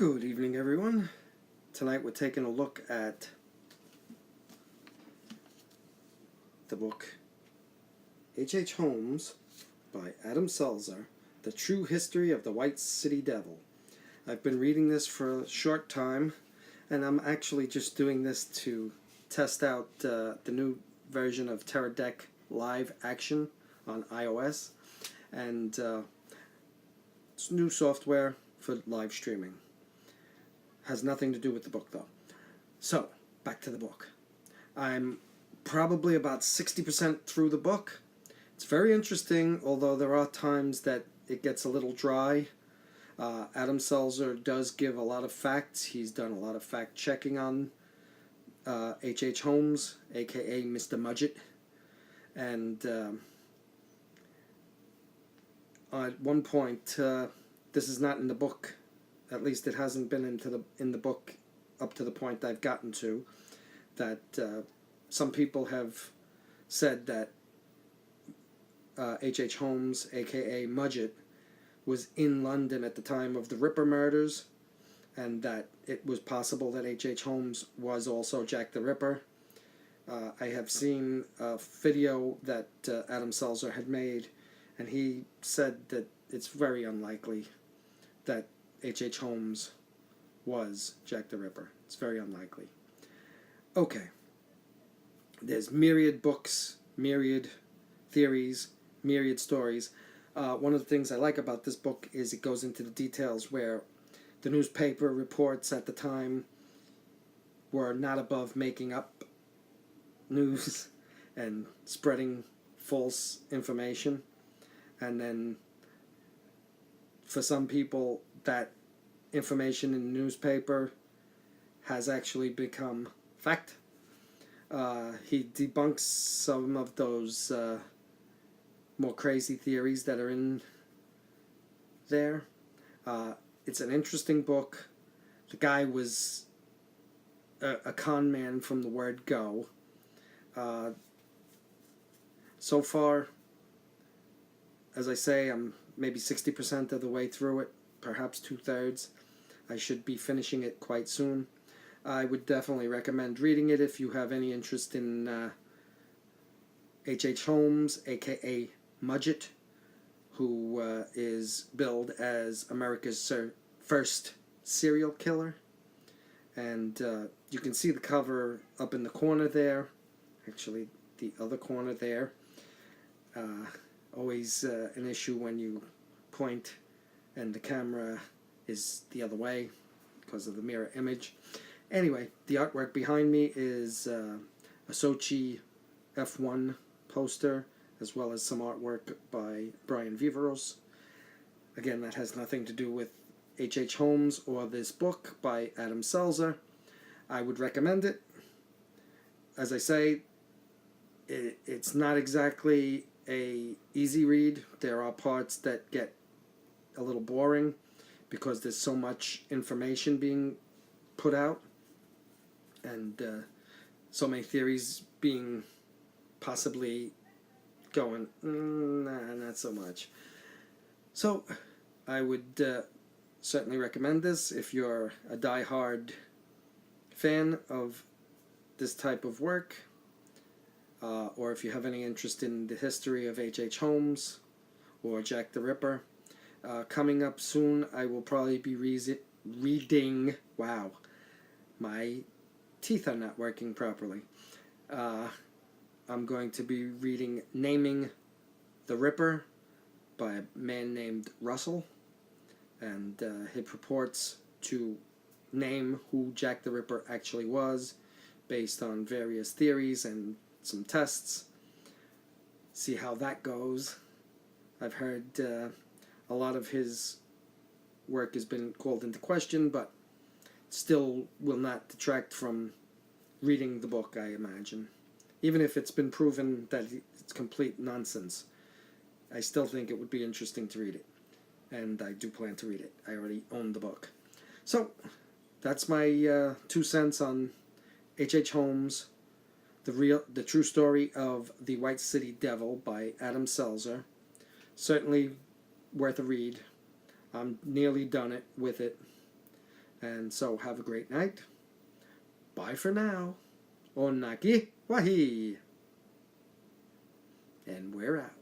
Good evening, everyone. Tonight we're taking a look at the book H.H. Holmes by Adam Selzer, The True History of the White City Devil. I've been reading this for a short time, and I'm actually just doing this to test out the new version of Teradek live action on iOS, and it's new software for live streaming. Has nothing to do with the book, though. So, back to the book. I'm probably about 60% through the book. It's very interesting, although there are times that it gets a little dry. Adam Selzer does give a lot of facts. He's done a lot of fact-checking on HH Holmes, a.k.a. Mr. Mudgett. And at one point, this is not in the book. At least it hasn't been in the book up to the point I've gotten to, that some people have said that H.H. Holmes, a.k.a. Mudgett, was in London at the time of the Ripper murders, and that it was possible that H.H. Holmes was also Jack the Ripper. I have seen a video that Adam Selzer had made, and he said that it's very unlikely that H.H. Holmes was Jack the Ripper. It's very unlikely. Okay. There's myriad books, myriad theories, myriad stories. One of the things I like about this book is it goes into the details where the newspaper reports at the time were not above making up news and spreading false information. And then for some people, that information in the newspaper has actually become fact. He debunks some of those more crazy theories that are in there. It's an interesting book. The guy was a con man from the word go. So far, as I say, I'm maybe 60% of the way through it, perhaps 2/3. I should be finishing it quite soon. I would definitely recommend reading it if you have any interest in H.H. Holmes, a.k.a. Mudgett, who is billed as America's first serial killer. And you can see the cover up in the corner there. Actually, the other corner there. Always an issue when you point and the camera is the other way because of the mirror image. Anyway, the artwork behind me is a Sochi F1 poster, as well as some artwork by Brian Viveros. Again, that has nothing to do with H.H. Holmes or this book by Adam Selzer. I would recommend it. As I say, it's not exactly a easy read. There are parts that get a little boring because there's so much information being put out and so many theories being possibly going, nah, not so much. So I would certainly recommend this if you're a die-hard fan of this type of work, or if you have any interest in the history of H.H. Holmes or Jack the Ripper. Coming up soon, I will probably be reading... Wow, my teeth are not working properly. I'm going to be reading Naming the Ripper by a man named Russell. And he purports to name who Jack the Ripper actually was based on various theories and some tests. See how that goes. I've heard a lot of his work has been called into question, but still will not detract from reading the book, I imagine. Even if it's been proven that it's complete nonsense, I still think it would be interesting to read it. And I do plan to read it. I already own the book. So, that's my 2 cents on H.H. Holmes, the true story of the White City Devil by Adam Selzer. Certainly worth a read. I'm nearly done with it. And so have a great night. Bye for now. Onaki wahi. And we're out.